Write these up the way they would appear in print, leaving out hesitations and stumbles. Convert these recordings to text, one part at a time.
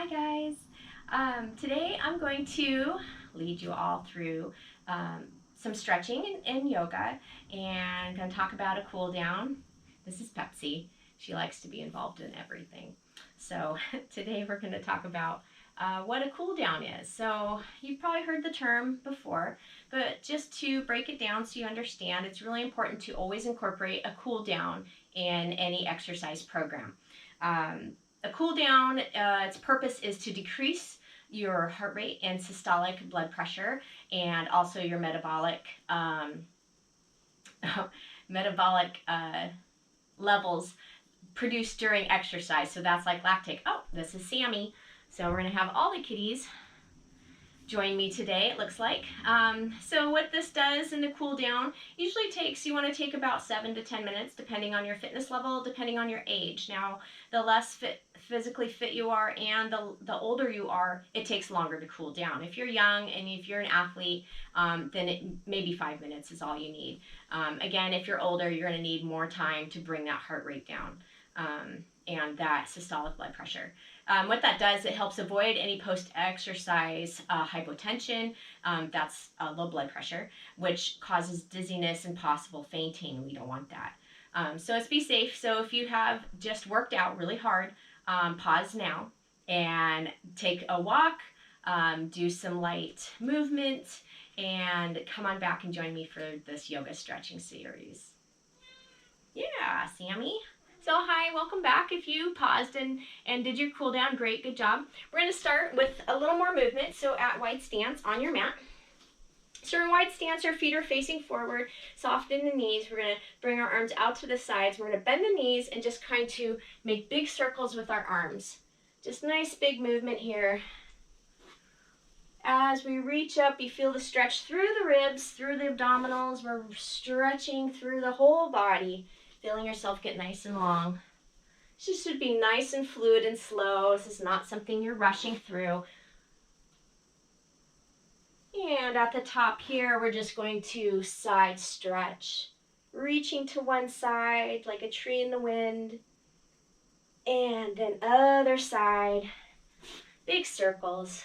Hi guys. Today I'm going to lead you all through some stretching and yoga, and I'm going to talk about a cool down. This is Pepsi. She likes to be involved in everything. So today we're going to talk about what a cool down is. So you've probably heard the term before, but just to break it down so you understand, it's really important to always incorporate a cool down in any exercise program. A cool down, its purpose is to decrease your heart rate and systolic blood pressure, and also your metabolic levels produced during exercise. So that's like lactate. Oh, this is Sammy. So we're gonna have all the kitties join me today, it looks like. So what this does in the cool down usually takes, you want to take about 7 to 10 minutes depending on your fitness level, depending on your age. Now, the less physically fit you are and the older you are, it takes longer to cool down. If you're young and if you're an athlete, then maybe 5 minutes is all you need. Again, if you're older, you're going to need more time to bring that heart rate down and that systolic blood pressure. What that does, it helps avoid any post-exercise hypotension, that's low blood pressure, which causes dizziness and possible fainting. We don't want that. So let's be safe. So if you have just worked out really hard, pause now and take a walk, do some light movement, and come on back and join me for this yoga stretching series. Yeah, Sammy. So hi, welcome back. If you paused and did your cool down, great, good job. We're going to start with a little more movement. So at wide stance on your mat. So in wide stance, our feet are facing forward, soften the knees. We're going to bring our arms out to the sides. We're going to bend the knees and just kind of make big circles with our arms. Just nice big movement here. As we reach up, you feel the stretch through the ribs, through the abdominals. We're stretching through the whole body. Feeling yourself get nice and long. This should be nice and fluid and slow. This is not something you're rushing through. And at the top here, we're just going to side stretch. Reaching to one side like a tree in the wind. And then other side. Big circles.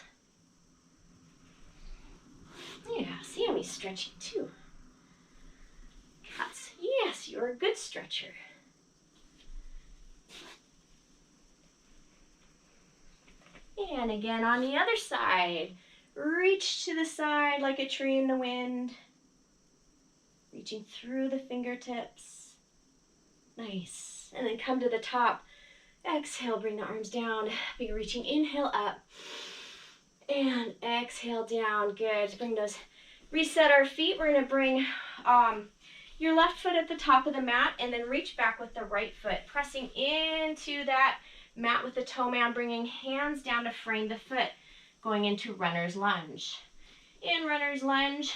Yeah, Sammy's stretching too. Cats, yes, you're a good stretcher. And again on the other side. Reach to the side like a tree in the wind. Reaching through the fingertips. Nice. And then come to the top. Exhale, bring the arms down. Be reaching, inhale up. And exhale down. Good. Bring those, reset our feet. We're going to bring your left foot at the top of the mat and then reach back with the right foot, pressing into that mat with the toe man, bringing hands down to frame the foot, going into runner's lunge. In runner's lunge,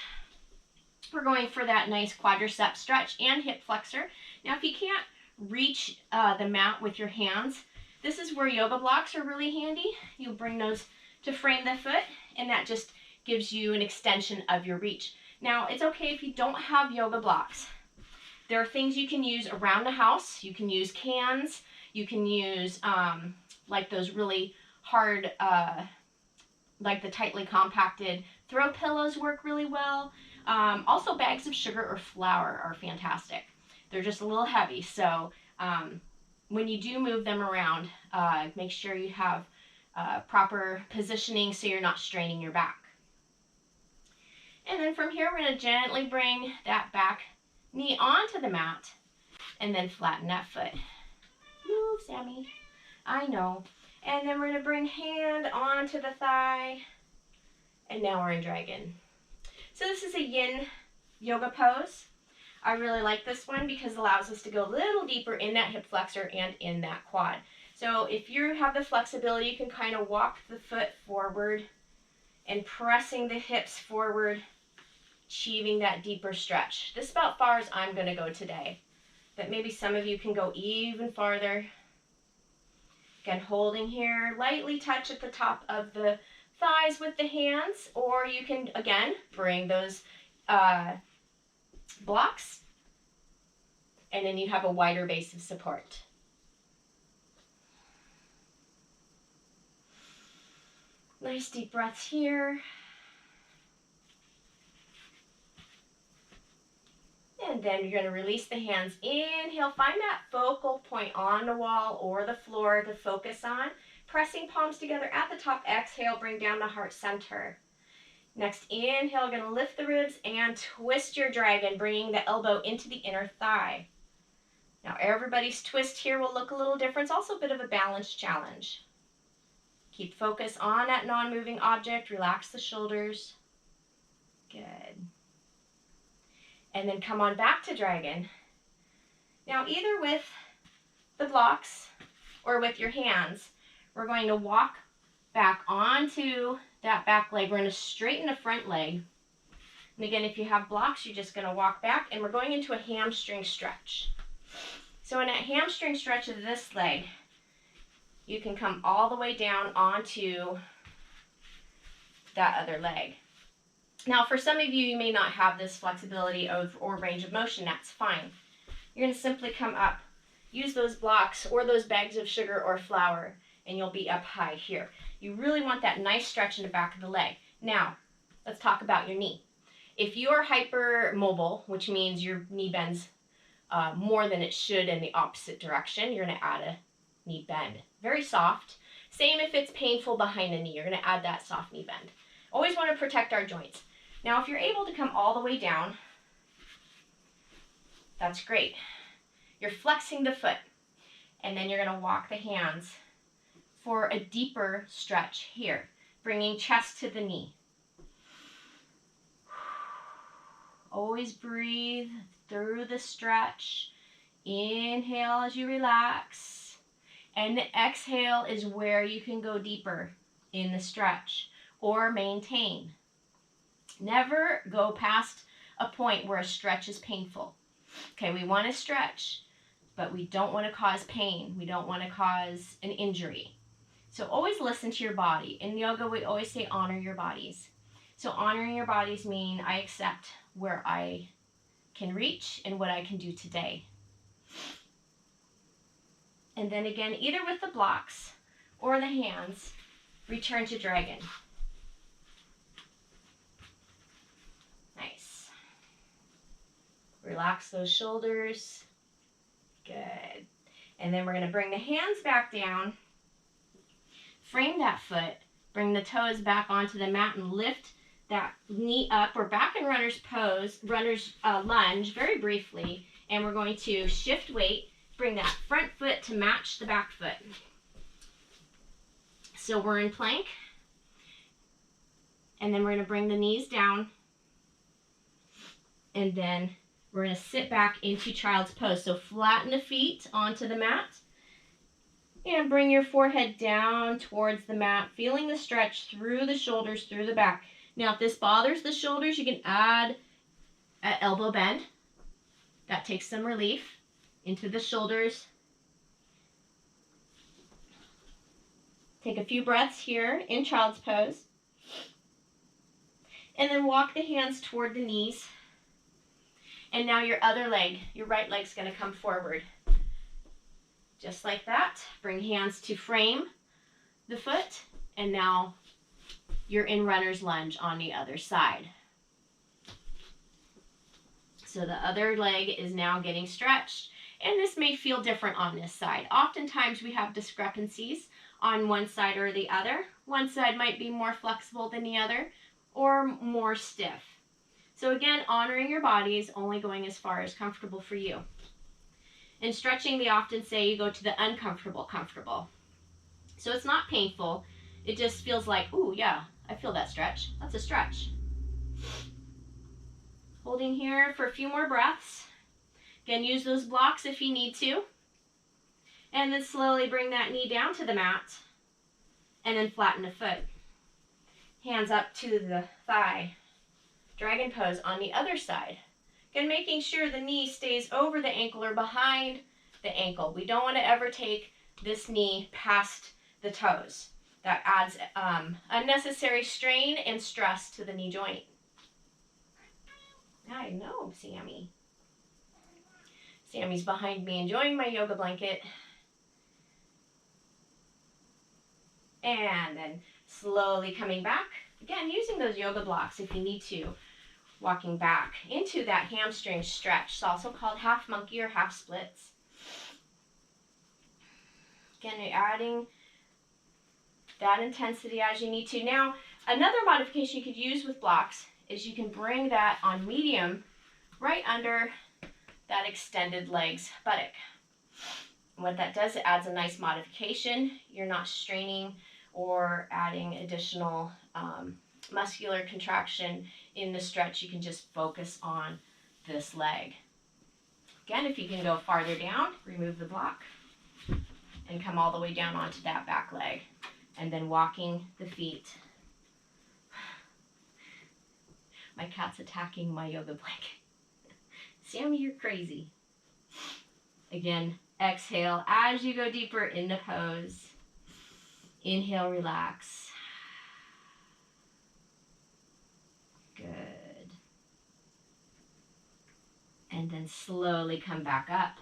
we're going for that nice quadricep stretch and hip flexor. Now, if you can't reach the mat with your hands, this is where yoga blocks are really handy. You'll bring those to frame the foot, and that just gives you an extension of your reach. Now, it's okay if you don't have yoga blocks. There are things you can use around the house. You can use cans. You can use like those really hard, like the tightly compacted throw pillows work really well. Also, bags of sugar or flour are fantastic. They're just a little heavy, so when you do move them around, make sure you have proper positioning so you're not straining your back. And then from here, we're going to gently bring that back knee onto the mat and then flatten that foot. Move, Sammy. I know. And then we're going to bring hand onto the thigh. And now we're in dragon. So this is a yin yoga pose. I really like this one because it allows us to go a little deeper in that hip flexor and in that quad. So if you have the flexibility, you can kind of walk the foot forward and pressing the hips forward, achieving that deeper stretch. This is about far as I'm going to go today, but maybe some of you can go even farther. Again, holding here, lightly touch at the top of the thighs with the hands, or you can, again, bring those blocks, and then you have a wider base of support. Nice deep breaths here. And then you're going to release the hands. Inhale, find that focal point on the wall or the floor to focus on. Pressing palms together at the top. Exhale, bring down the heart center. Next, inhale, going to lift the ribs and twist your dragon, bringing the elbow into the inner thigh. Now, everybody's twist here will look a little different. It's also a bit of a balance challenge. Keep focus on that non-moving object. Relax the shoulders. Good. And then come on back to dragon. Now, either with the blocks or with your hands, we're going to walk back onto that back leg. We're going to straighten the front leg. And again, if you have blocks, you're just going to walk back, and we're going into a hamstring stretch. So in a hamstring stretch of this leg, you can come all the way down onto that other leg. Now, for some of you, you may not have this flexibility or range of motion. That's fine. You're going to simply come up, use those blocks or those bags of sugar or flour, and you'll be up high here. You really want that nice stretch in the back of the leg. Now, let's talk about your knee. If you're hypermobile, which means your knee bends more than it should in the opposite direction, you're going to add a knee bend. Very soft. Same if it's painful behind the knee. You're going to add that soft knee bend. Always want to protect our joints. Now, if you're able to come all the way down, that's great. You're flexing the foot, and then you're going to walk the hands for a deeper stretch here, bringing chest to the knee. Always breathe through the stretch. Inhale as you relax, and the exhale is where you can go deeper in the stretch or maintain. Never go past a point where a stretch is painful. Okay, we want to stretch, but we don't want to cause pain. We don't want to cause an injury. So always listen to your body. In yoga, we always say honor your bodies. So honoring your bodies mean I accept where I can reach and what I can do today. And then again, either with the blocks or the hands, return to dragon. Nice. Relax those shoulders. Good. And then we're going to bring the hands back down. Frame that foot. Bring the toes back onto the mat and lift that knee up. We're back in runner's pose, runner's lunge very briefly. And we're going to shift weight. Bring that front foot to match the back foot. So we're in plank. And then we're going to bring the knees down. And then we're going to sit back into child's pose. So flatten the feet onto the mat. And bring your forehead down towards the mat, feeling the stretch through the shoulders, through the back. Now, if this bothers the shoulders, you can add an elbow bend. That takes some relief into the shoulders. Take a few breaths here in child's pose. And then walk the hands toward the knees. And now your other leg, your right leg's going to come forward. Just like that. Bring hands to frame the foot. And now you're in runner's lunge on the other side. So the other leg is now getting stretched. And this may feel different on this side. Oftentimes we have discrepancies on one side or the other. One side might be more flexible than the other or more stiff. So again, honoring your body is only going as far as comfortable for you. In stretching, they often say you go to the uncomfortable comfortable. So it's not painful. It just feels like, ooh, yeah, I feel that stretch. That's a stretch. Holding here for a few more breaths. Again, use those blocks if you need to. And then slowly bring that knee down to the mat. And then flatten the foot. Hands up to the thigh. Dragon pose on the other side. Again, making sure the knee stays over the ankle or behind the ankle. We don't want to ever take this knee past the toes. That adds unnecessary strain and stress to the knee joint. I know, Sammy. Sammy's behind me enjoying my yoga blanket. And then slowly coming back. Again, using those yoga blocks if you need to. Walking back into that hamstring stretch. It's also called half monkey or half splits. Again, you're adding that intensity as you need to. Now, another modification you could use with blocks is you can bring that on medium right under that extended legs buttock. And what that does, it adds a nice modification. You're not straining or adding additional muscular contraction in the stretch. You can just focus on this leg. Again, if you can go farther down, remove the block and come all the way down onto that back leg. And then walking the feet. My cat's attacking my yoga blanket. Sammy, you're crazy. Again, exhale as you go deeper into pose. Inhale, relax. Good. And then slowly come back up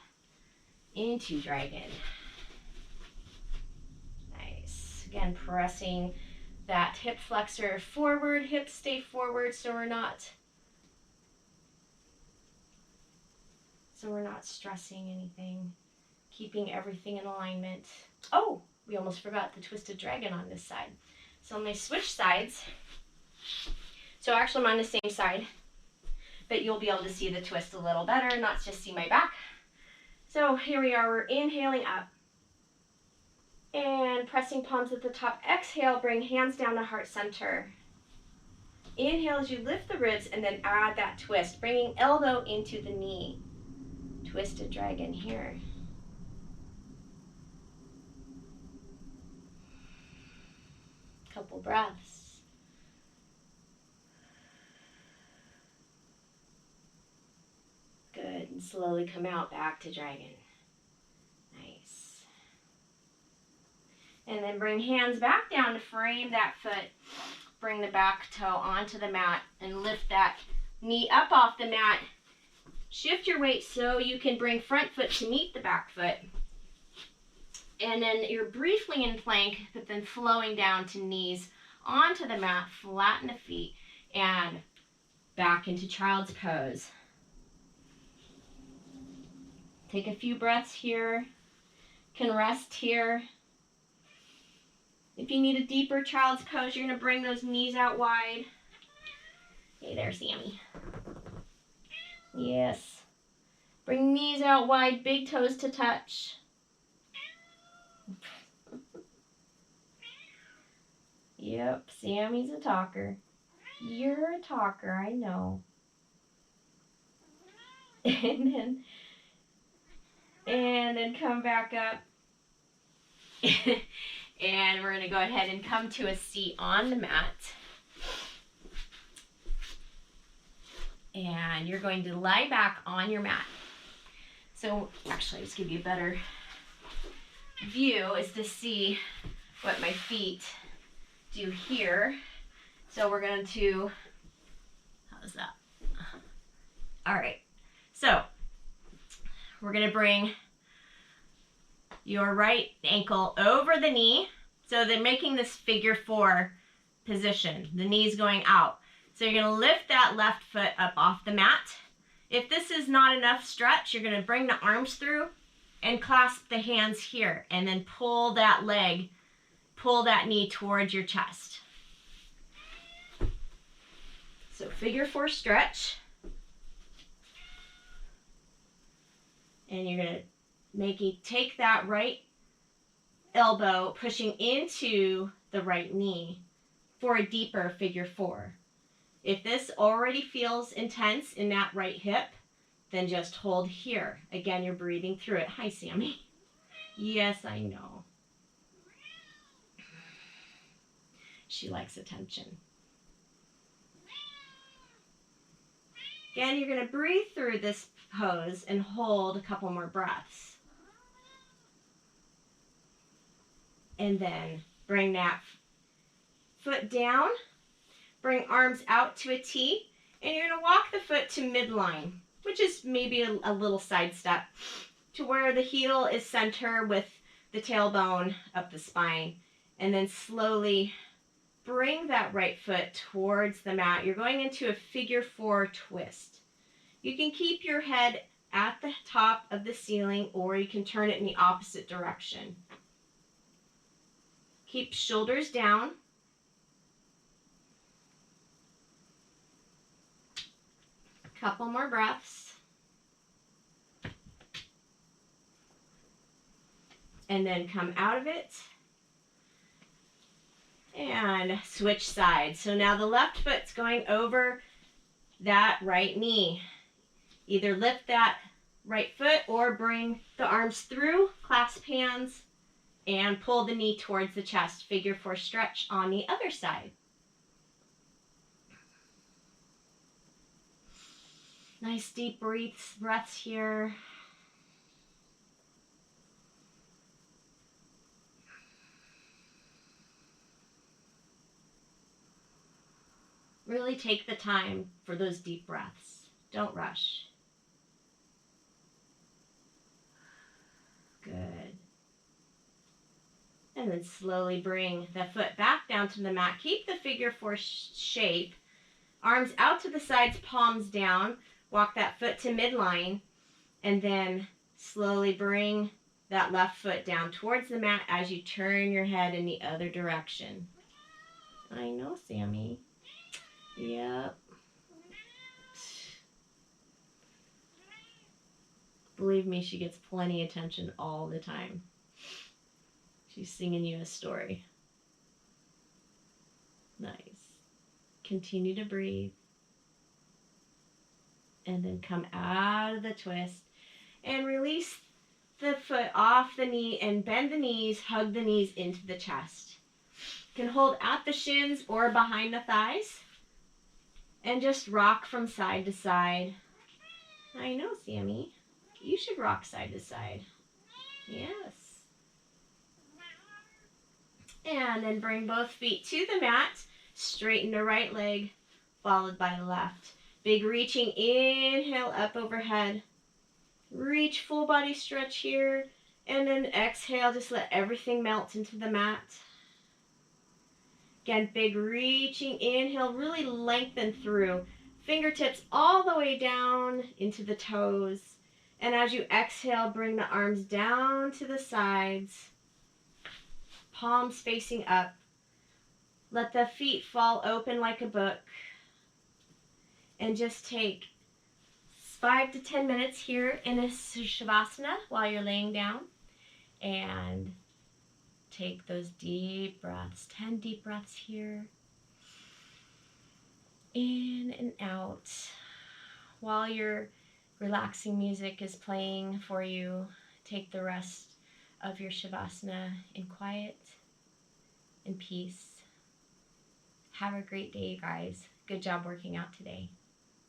into dragon. Nice. Again, pressing that hip flexor forward, hips stay forward so we're not stressing anything, keeping everything in alignment. Oh, we almost forgot the twisted dragon on this side. So I'm going to switch sides. So actually I'm on the same side, but you'll be able to see the twist a little better, not just see my back. So here we are, we're inhaling up and pressing palms at the top. Exhale, bring hands down to heart center. Inhale as you lift the ribs and then add that twist, bringing elbow into the knee. Twisted dragon here. Couple breaths. Good, and slowly come out back to dragon. Nice. And then bring hands back down to frame that foot. Bring the back toe onto the mat and lift that knee up off the mat. Shift your weight so you can bring front foot to meet the back foot. And then you're briefly in plank, but then flowing down to knees onto the mat, flatten the feet, and back into child's pose. Take a few breaths here. Can rest here. If you need a deeper child's pose, you're going to bring those knees out wide. Hey there, Sammy. Yes. Bring knees out wide, big toes to touch. Yep, Sammy's a talker. You're a talker, I know. And then come back up. And we're going to go ahead and come to a seat on the mat. And you're going to lie back on your mat. So actually, let's give you a better view is to see what my feet do here. So we're going to, how's that? All right. So we're going to bring your right ankle over the knee. So they're making this figure 4 position. The knee's going out. So you're going to lift that left foot up off the mat. If this is not enough stretch, you're going to bring the arms through and clasp the hands here and then pull that leg, pull that knee towards your chest. So figure 4 stretch. And you're going to take that right elbow, pushing into the right knee for a deeper figure 4. If this already feels intense in that right hip, then just hold here. Again, you're breathing through it. Hi, Sammy. Yes, I know. She likes attention. Again, you're going to breathe through this pose and hold a couple more breaths. And then bring that foot down. Bring arms out to a T, and you're going to walk the foot to midline, which is maybe a little side step, to where the heel is center with the tailbone up the spine, And then slowly bring that right foot towards the mat. You're going into a figure 4 twist. You can keep your head at the top of the ceiling, or you can turn it in the opposite direction. Keep shoulders down. Couple more breaths. And then come out of it. And switch sides. So now the left foot's going over that right knee. Either lift that right foot or bring the arms through, clasp hands, and pull the knee towards the chest. Figure 4 stretch on the other side. Nice deep breaths here. Really take the time for those deep breaths. Don't rush. Good. And then slowly bring the foot back down to the mat. Keep the figure 4 shape. Arms out to the sides, palms down. Walk that foot to midline. And then slowly bring that left foot down towards the mat as you turn your head in the other direction. I know, Sammy. Yep. Believe me, she gets plenty of attention all the time. She's singing you a story. Nice. Continue to breathe. And then come out of the twist. And release the foot off the knee and bend the knees, hug the knees into the chest. You can hold at the shins or behind the thighs. And just rock from side to side. I know, Sammy. You should rock side to side. Yes. And then bring both feet to the mat. Straighten the right leg, followed by the left. Big reaching, inhale up overhead. Reach, full body stretch here. And then exhale, just let everything melt into the mat. Again, big reaching, inhale, really lengthen through. Fingertips all the way down into the toes. And as you exhale, bring the arms down to the sides. Palms facing up. Let the feet fall open like a book. And just take 5 to 10 minutes here in a Shavasana while you're laying down. And take those deep breaths. 10 deep breaths here. In and out. While your relaxing music is playing for you, take the rest of your Shavasana in quiet and peace. Have a great day, you guys. Good job working out today.